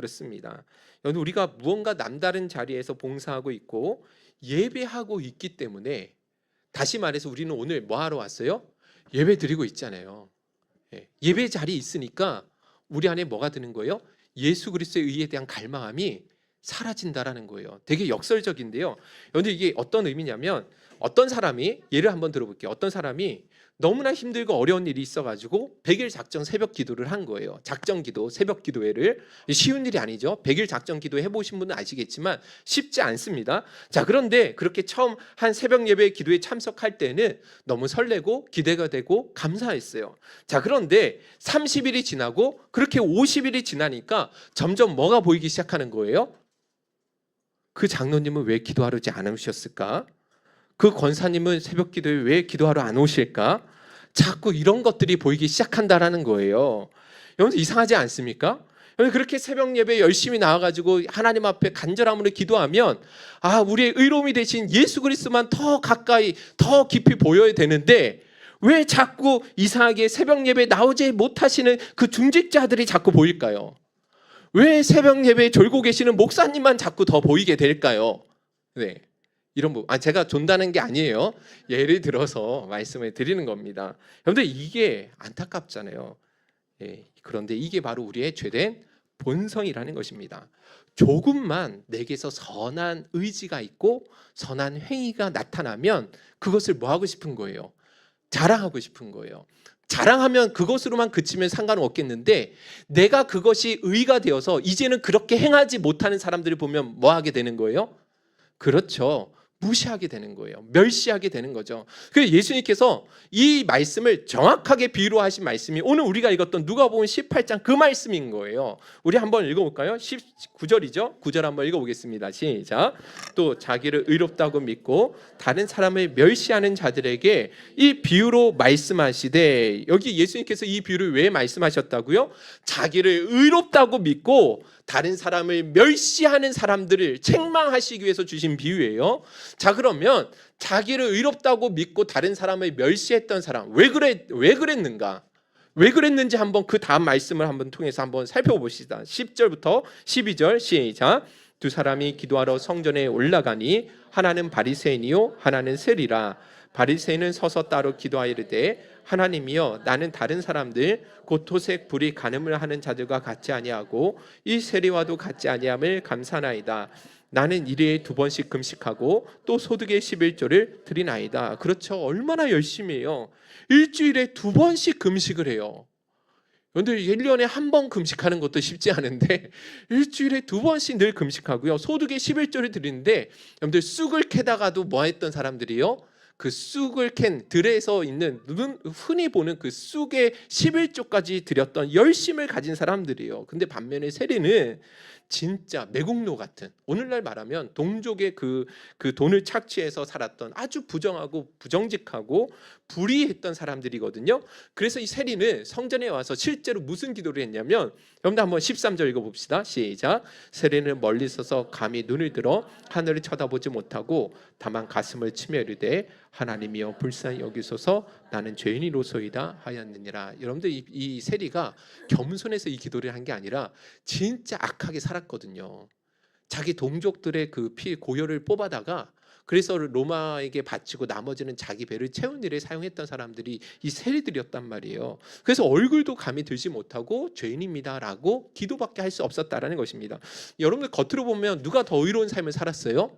여러분, 우리가 무언가 남다른 자리에서 봉사하고 있고 예배하고 있기 때문에, 다시 말해서 우리는 오늘 뭐 하러 왔어요? 예배 드리고 있잖아요. 예배 자리에 있으니까 우리 안에 뭐가 드는 거예요? 예수 그리스도의 의에 대한 갈망함이 사라진다라는 거예요. 되게 역설적인데요. 그런데 이게 어떤 의미냐면, 어떤 사람이, 예를 한번 들어볼게요. 어떤 사람이 너무나 힘들고 어려운 일이 있어가지고 100일 작정 새벽 기도를 한 거예요. 작정 기도, 새벽 기도회를. 쉬운 일이 아니죠. 100일 작정 기도 해보신 분은 아시겠지만 쉽지 않습니다. 자, 그런데 그렇게 처음 한 새벽 예배 기도에 참석할 때는 너무 설레고 기대가 되고 감사했어요. 자, 그런데 30일이 지나고 그렇게 50일이 지나니까 점점 뭐가 보이기 시작하는 거예요? 그 장로님은 왜 기도하러 오지 않으셨을까? 그 권사님은 새벽 기도에 왜 기도하러 안 오실까? 자꾸 이런 것들이 보이기 시작한다라는 거예요. 여러분, 이상하지 않습니까? 그렇게 새벽 예배 열심히 나와가지고 하나님 앞에 간절함으로 기도하면 우리의 의로움이 되신 예수 그리스도만 더 가까이 더 깊이 보여야 되는데, 왜 자꾸 이상하게 새벽 예배 나오지 못하시는 그 중직자들이 자꾸 보일까요? 왜 새벽 예배에 졸고 계시는 목사님만 자꾸 더 보이게 될까요? 네, 이런 부분. 제가 존다는 게 아니에요. 예를 들어서 말씀을 드리는 겁니다. 그런데 이게 안타깝잖아요. 그런데 이게 바로 우리의 죄된 본성이라는 것입니다. 조금만 내게서 선한 의지가 있고 선한 행위가 나타나면 그것을 뭐 하고 싶은 거예요? 자랑하고 싶은 거예요. 자랑하면 그것으로만 그치면 상관은 없겠는데, 내가 그것이 의가 되어서 이제는 그렇게 행하지 못하는 사람들을 보면 뭐 하게 되는 거예요? 그렇죠. 무시하게 되는 거예요. 멸시하게 되는 거죠. 그래서 예수님께서 이 말씀을 정확하게 비유로 하신 말씀이 오늘 우리가 읽었던 누가복음 18장 그 말씀인 거예요. 우리 한번 읽어볼까요? 19절이죠. 9절 한번 읽어보겠습니다. 시작. 또 자기를 의롭다고 믿고 다른 사람을 멸시하는 자들에게 이 비유로 말씀하시되, 여기 예수님께서 이 비유를 왜 말씀하셨다고요? 자기를 의롭다고 믿고 다른 사람을 멸시하는 사람들을 책망하시기 위해서 주신 비유예요. 자, 그러면 자기를 의롭다고 믿고 다른 사람을 멸시했던 사람, 왜 그랬는가? 왜 그랬는지 한번 그 다음 말씀을 한번 통해서 한번 살펴봅시다. 10절부터 12절 시작. 두 사람이 기도하러 성전에 올라가니 하나는 바리새인이요 하나는 세리라. 바리새인은 서서 따로 기도하이르되 하나님이여 나는 다른 사람들 곧 토색 불이 간음을 하는 자들과 같지 아니하고 이 세리와도 같지 아니함을 감사나이다. 나는 일일에 2번씩 금식하고 또 소득의 11조를 드리나이다. 그렇죠. 얼마나 열심히 해요. 일주일에 2번씩 금식을 해요. 여러분들 1년에 1번 금식하는 것도 쉽지 않은데 일주일에 2번씩 늘 금식하고요. 소득의 11조를 드리는데 여러분들 쑥을 캐다가도 뭐 했던 사람들이요? 그 쑥을 캔 들에서 있는 흔히 보는 그 쑥의 11조까지 드렸던 열심을 가진 사람들이에요. 근데 반면에 세리는 진짜 매국노 같은, 오늘날 말하면 동족의 그 돈을 착취해서 살았던 아주 부정하고 부정직하고 불의했던 사람들이거든요. 그래서 이 세리는 성전에 와서 실제로 무슨 기도를 했냐면, 여러분들 한번 13절 읽어봅시다. 시작. 세리는 멀리 서서 감히 눈을 들어 하늘을 쳐다보지 못하고 다만 가슴을 치며 이르되 하나님이여 불쌍히 여기소서 나는 죄인이로소이다 하였느니라. 여러분들 이 세리가 겸손해서 이 기도를 한 게 아니라 진짜 악하게 살았거든요. 자기 동족들의 그 피 고혈을 뽑아다가 그래서 로마에게 바치고 나머지는 자기 배를 채운 일에 사용했던 사람들이 이 세리들이었단 말이에요. 그래서 얼굴도 감히 들지 못하고 죄인입니다라고 기도밖에 할 수 없었다라는 것입니다. 여러분들 겉으로 보면 누가 더 의로운 삶을 살았어요?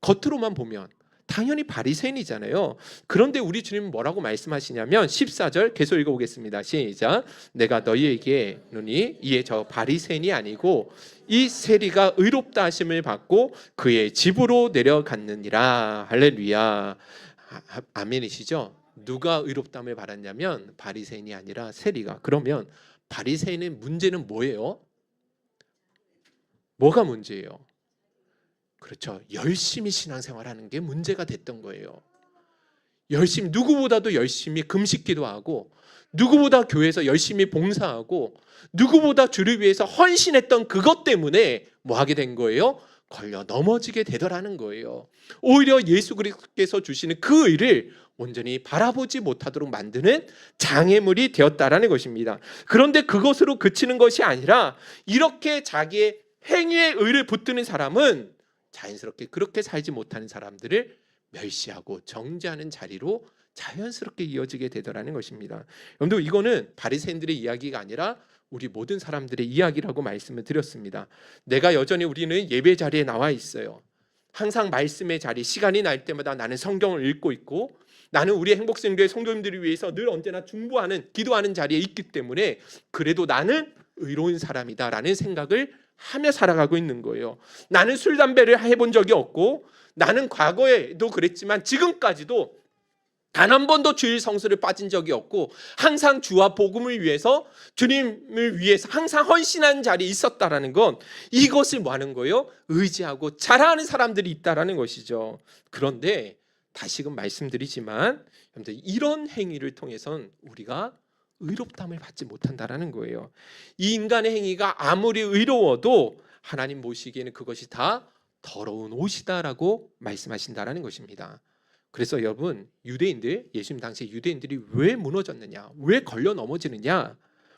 겉으로만 보면 당연히 바리새인이잖아요. 그런데 우리 주님은 뭐라고 말씀하시냐면 14절 계속 읽어보겠습니다. 시작. 내가 너희에게 누니 이에 저 바리새인이 아니고 이 세리가 의롭다 하심을 받고 그의 집으로 내려갔느니라. 할렐루야. 아멘이시죠? 누가 의롭다함을 받았냐면 바리새인이 아니라 세리가. 그러면 바리새인의 문제는 뭐예요? 뭐가 문제예요? 그렇죠. 열심히 신앙생활하는 게 문제가 됐던 거예요. 열심히, 누구보다도 열심히 금식기도 하고, 누구보다 교회에서 열심히 봉사하고, 누구보다 주를 위해서 헌신했던 그것 때문에 뭐 하게 된 거예요? 걸려 넘어지게 되더라는 거예요. 오히려 예수 그리스도께서 주시는 그 의를 온전히 바라보지 못하도록 만드는 장애물이 되었다라는 것입니다. 그런데 그것으로 그치는 것이 아니라 이렇게 자기의 행위의 의를 붙드는 사람은 자연스럽게 그렇게 살지 못하는 사람들을 멸시하고 정죄하는 자리로 자연스럽게 이어지게 되더라는 것입니다. 여러분들 이거는 바리새인들의 이야기가 아니라 우리 모든 사람들의 이야기라고 말씀을 드렸습니다. 내가 여전히 우리는 예배 자리에 나와 있어요. 항상 말씀의 자리, 시간이 날 때마다 나는 성경을 읽고 있고 나는 우리 행복생교회 성도님들을 위해서 늘 언제나 중보하는, 기도하는 자리에 있기 때문에 그래도 나는 의로운 사람이다라는 생각을 하며 살아가고 있는 거예요. 나는 술, 담배를 해본 적이 없고 나는 과거에도 그랬지만 지금까지도 단 한 번도 주일 성수를 빠진 적이 없고 항상 주와 복음을 위해서 주님을 위해서 항상 헌신한 자리에 있었다라는 건 이것을 뭐 하는 거예요? 의지하고 자랑하는 사람들이 있다라는 것이죠. 그런데 다시금 말씀드리지만 여러분들 이런 행위를 통해서는 우리가 의롭다함을 받지 못한다라는 거예요. 이 인간의 행위가 아무리 의로워도 하나님 보시기에는 그것이 다 더러운 옷이다라고 말씀하신다라는 것입니다. 그래서 여러분, 유대인들, 예수님 당시 유대인들이 왜 무너졌느냐, 왜 걸려 넘어지느냐,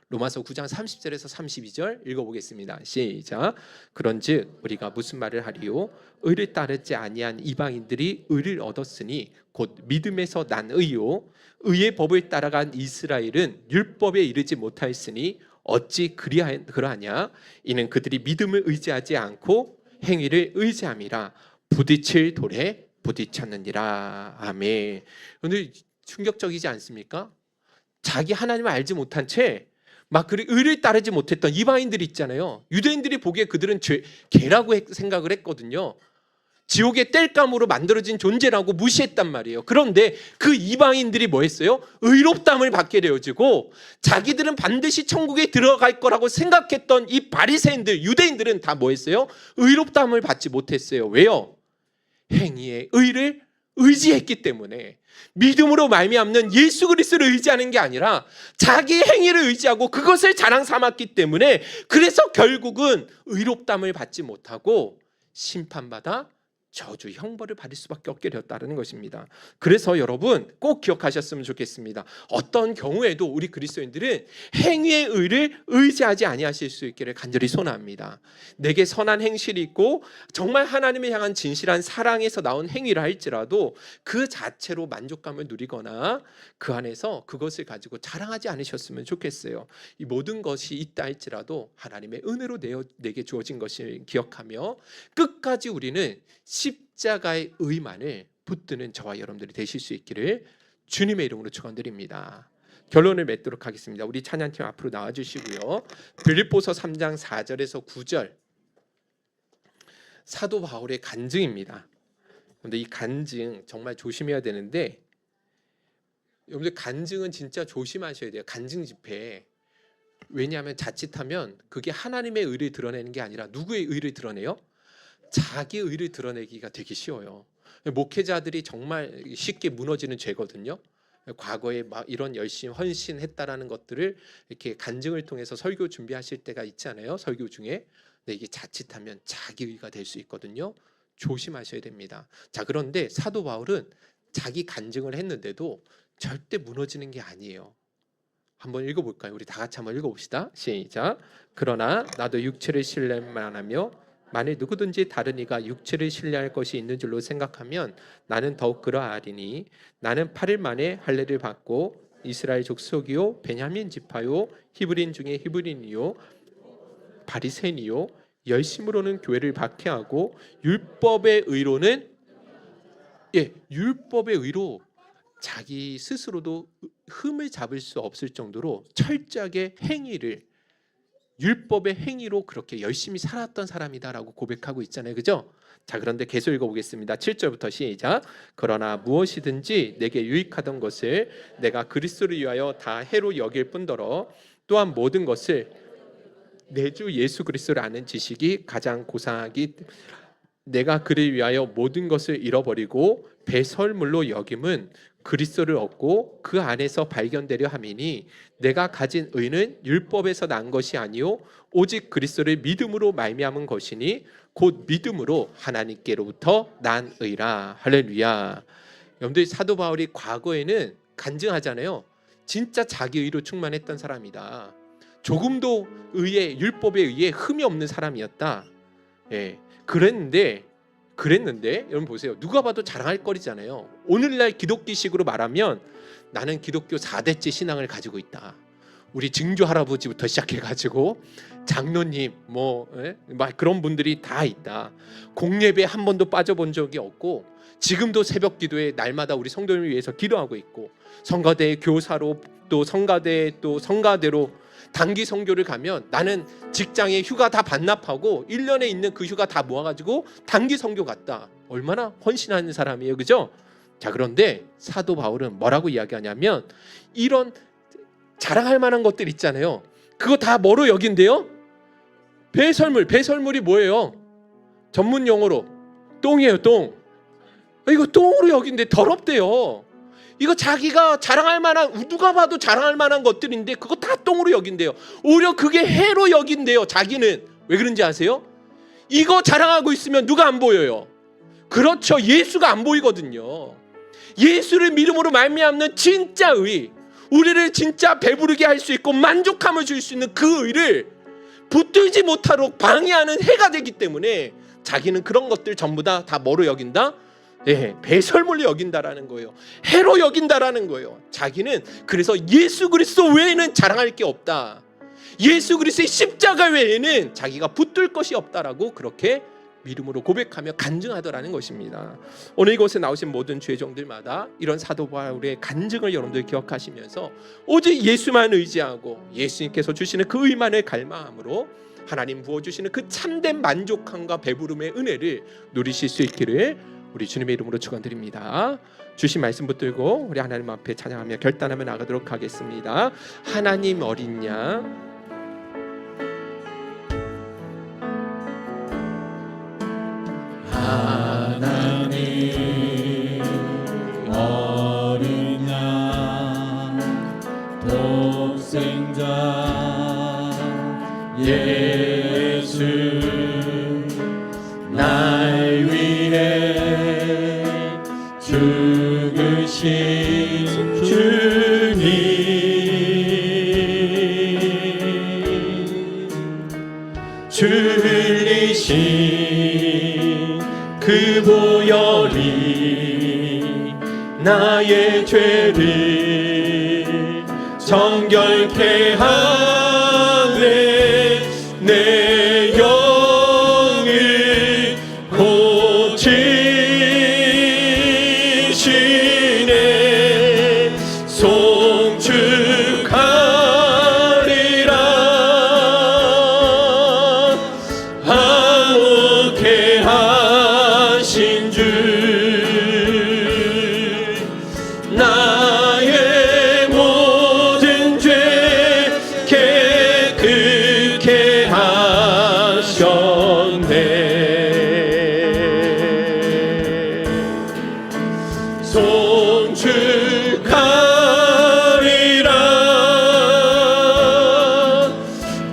로마서 9장 30절에서 32절 읽어보겠습니다. 시작. 그런즉 우리가 무슨 말을 하리요? 의를 따르지 아니한 이방인들이 의를 얻었으니 곧 믿음에서 난 의요 의의 법을 따라간 이스라엘은 율법에 이르지 못하였으니 어찌 그러하냐? 이는 그들이 믿음을 의지하지 않고 행위를 의지함이라 부딪힐 돌에 부딪혔느니라. 아멘. 오늘 충격적이지 않습니까? 자기 하나님을 알지 못한 채 막 의를 따르지 못했던 이방인들이 있잖아요. 유대인들이 보기에 그들은 개라고 생각을 했거든요. 지옥의 땔감으로 만들어진 존재라고 무시했단 말이에요. 그런데 그 이방인들이 뭐 했어요? 의롭다함을 받게 되어지고 자기들은 반드시 천국에 들어갈 거라고 생각했던 이 바리새인들, 유대인들은 다 뭐 했어요? 의롭다함을 받지 못했어요. 왜요? 행위의 의를 의지했기 때문에. 믿음으로 말미암는 예수 그리스도를 의지하는 게 아니라 자기 행위를 의지하고 그것을 자랑 삼았기 때문에 그래서 결국은 의롭다함을 받지 못하고 심판받아 저주 형벌을 받을 수밖에 없게 되었다는 것입니다. 그래서 여러분 꼭 기억하셨으면 좋겠습니다. 어떤 경우에도 우리 그리스도인들은 행위의 의를 의지하지 아니하실 수 있기를 간절히 소원합니다. 내게 선한 행실이 있고 정말 하나님을 향한 진실한 사랑에서 나온 행위를 할지라도 그 자체로 만족감을 누리거나 그 안에서 그것을 가지고 자랑하지 않으셨으면 좋겠어요. 이 모든 것이 있다 할지라도 하나님의 은혜로 내게 주어진 것을 기억하며 끝까지 우리는 십자가의 의만을 붙드는 저와 여러분들이 되실 수 있기를 주님의 이름으로 축원드립니다. 결론을 맺도록 하겠습니다. 우리 찬양팀 앞으로 나와주시고요. 빌립보서 3장 4절에서 9절 사도 바울의 간증입니다. 그런데 이 간증 정말 조심해야 되는데 여러분들 간증은 진짜 조심하셔야 돼요. 간증 집회. 왜냐하면 자칫하면 그게 하나님의 의를 드러내는 게 아니라 누구의 의를 드러내요? 자기 의를 드러내기가 되게 쉬워요. 목회자들이 정말 쉽게 무너지는 죄거든요. 과거에 막 이런 열심 헌신했다라는 것들을 이렇게 간증을 통해서 설교 준비하실 때가 있잖아요. 설교 중에. 근데 이게 자칫하면 자기 의가 될 수 있거든요. 조심하셔야 됩니다. 자, 그런데 사도 바울은 자기 간증을 했는데도 절대 무너지는 게 아니에요. 한번 읽어볼까요? 우리 다 같이 한번 읽어봅시다. 시작. 그러나 나도 육체를 신뢰만 하며 만일 누구든지 다른 이가 육체를 신뢰할 것이 있는 줄로 생각하면 나는 더욱 그러하리니 나는 8일 만에 할례를 받고 이스라엘 족속이요 베냐민 지파요 히브리인 중에 히브리인이요 바리새인이요 열심으로는 교회를 박해하고 율법의 의로는 율법의 의로 자기 스스로도 흠을 잡을 수 없을 정도로 철저하게 행위를 율법의 행위로 그렇게 열심히 살았던 사람이다라고 고백하고 있잖아요. 그죠? 자, 그런데 계속 읽어보겠습니다. 7절부터 시작. 그러나 무엇이든지 내게 유익하던 것을 내가 그리스도를 위하여 다 해로 여길 뿐더러 또한 모든 것을 내 주 예수 그리스도를 아는 지식이 가장 고상하기 내가 그를 위하여 모든 것을 잃어버리고 배설물로 여김은 그리스도를 얻고 그 안에서 발견되려 함이니 내가 가진 의는 율법에서 난 것이 아니요 오직 그리스도를 믿음으로 말미암은 것이니 곧 믿음으로 하나님께로부터 난 의라. 할렐루야. 여러분들 사도 바울이 과거에는 간증하잖아요. 진짜 자기 의로 충만했던 사람이다. 조금도 율법에 의해 흠이 없는 사람이었다. 그랬는데 여러분 보세요. 누가 봐도 자랑할 거리잖아요. 오늘날 기독교식으로 말하면 나는 기독교 4대째 신앙을 가지고 있다. 우리 증조 할아버지부터 시작해가지고 장로님 막 그런 분들이 다 있다. 공예배에 한 번도 빠져본 적이 없고 지금도 새벽 기도에 날마다 우리 성도님을 위해서 기도하고 있고 성가대 교사로 또 성가대로 단기 선교를 가면 나는 직장에 휴가 다 반납하고 1년에 있는 그 휴가 다 모아가지고 단기 선교 갔다. 얼마나 헌신하는 사람이에요. 그죠? 자, 그런데 사도 바울은 뭐라고 이야기하냐면 이런 자랑할 만한 것들 있잖아요. 그거 다 뭐로 여긴대요? 배설물이 뭐예요? 전문 용어로 똥이에요. 똥. 이거 똥으로 여긴대. 더럽대요. 이거 자기가 자랑할 만한 누가 봐도 자랑할 만한 것들인데 그거 다 똥으로 여긴대요. 오히려 그게 해로 여긴대요. 자기는 왜 그런지 아세요? 이거 자랑하고 있으면 누가 안 보여요? 그렇죠. 예수가 안 보이거든요. 예수를 믿음으로 말미암는 진짜 의, 우리를 진짜 배부르게 할 수 있고 만족함을 줄 수 있는 그 의를 붙들지 못하도록 방해하는 해가 되기 때문에 자기는 그런 것들 전부 다 뭐로 여긴다? 배설물로 여긴다라는 거예요. 해로 여긴다라는 거예요. 자기는 그래서 예수 그리스도 외에는 자랑할 게 없다. 예수 그리스도의 십자가 외에는 자기가 붙들 것이 없다라고 그렇게 믿음으로 고백하며 간증하더라는 것입니다. 오늘 이곳에 나오신 모든 죄종들마다 이런 사도 바울의 간증을 여러분들 기억하시면서 오직 예수만 의지하고 예수님께서 주시는 그 의만을 갈망함으로 하나님 부어주시는 그 참된 만족함과 배부름의 은혜를 누리실 수 있기를 우리 주님의 이름으로 축원드립니다. 주신 말씀 붙들고 우리 하나님 앞에 찬양하며 결단하며 나가도록 하겠습니다. 하나님 어린 양 하나님 어린 양 독생자 예수 날 위해 줄리신 그 보혈이 나의 죄를 정결케 하네. 내 영을 고치시네. 송축하리라. 화목케 하신 주 나의 모든 죄 깨끗게 하셨네. 송축하리라.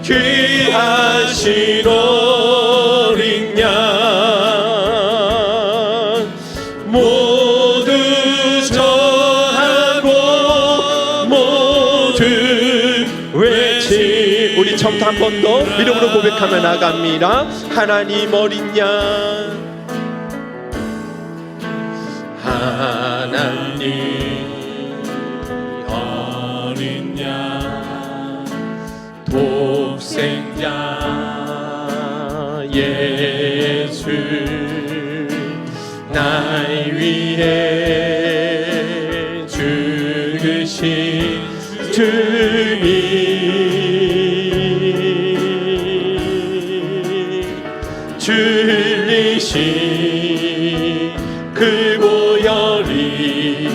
귀하신 어린 양 모두 전하고 모두 외치. 우리 처음부터 한 번 더 믿음으로 고백하며 나갑니다. 하나님 어린 양, 하나님 어린 양, 독생자 예수 날 위해 죽으신 주님, 줄리신 그 보혈이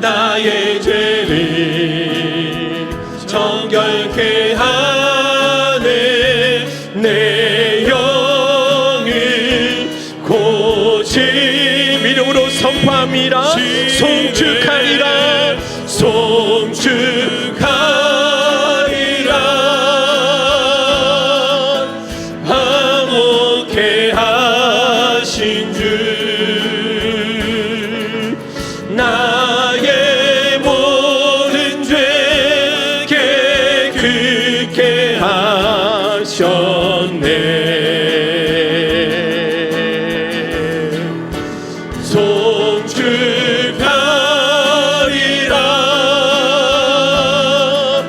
나의 죄를 정결케 하네. 내 영을 고치. 믿음으로 선포합니다. 송축하리라. 송축하리라. 화목케 하신 주 나의 모든 죄 깨끗게 하셨네. 송축하리라.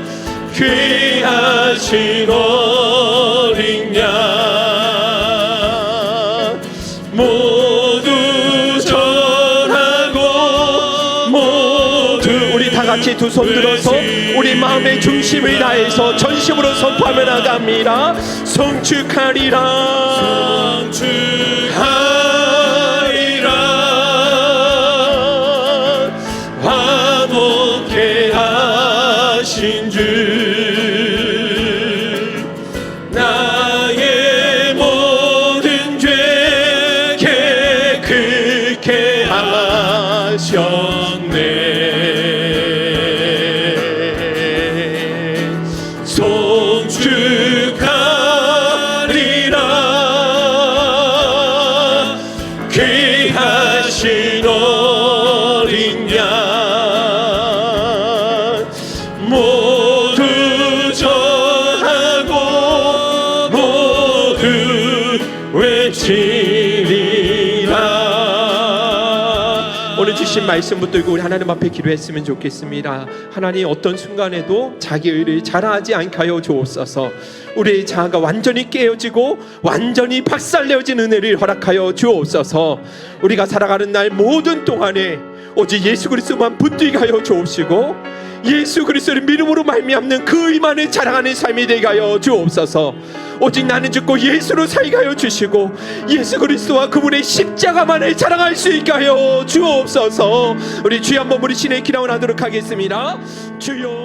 귀하신 어린 양 모두 전하고 모두. 우리 다 같이 두 손 들어서 우리 마음의 중심을 다해서 전심으로 선포하며 나갑니다. 송축하리라. 송축하리라. 화목케 하신 주 나의 모든 죄 깨끗게 하셨네. 송축하리라. 귀하신 어린 양 모두 전하고 모두 외치리라. 오늘 주신 말씀 붙들고 우리 하나님 앞에 기도했으면 좋겠습니다. 하나님, 어떤 순간에도 자기 의를 자랑하지 않게 하여 주옵소서. 우리의 자아가 완전히 깨어지고 완전히 박살내어진 은혜를 허락하여 주옵소서. 우리가 살아가는 날 모든 동안에 오직 예수 그리스도만 붙들게 하여 주옵시고 예수 그리스도를 믿음으로 말미암는 그 의만을 자랑하는 삶이 되게 하여 주옵소서. 오직 나는 죽고 예수로 살게 하여 주시고 예수 그리스도와 그분의 십자가만을 자랑할 수 있게 하여 주옵소서. 우리 주여 한번 우리 신의 기도를 하도록 하겠습니다. 주여.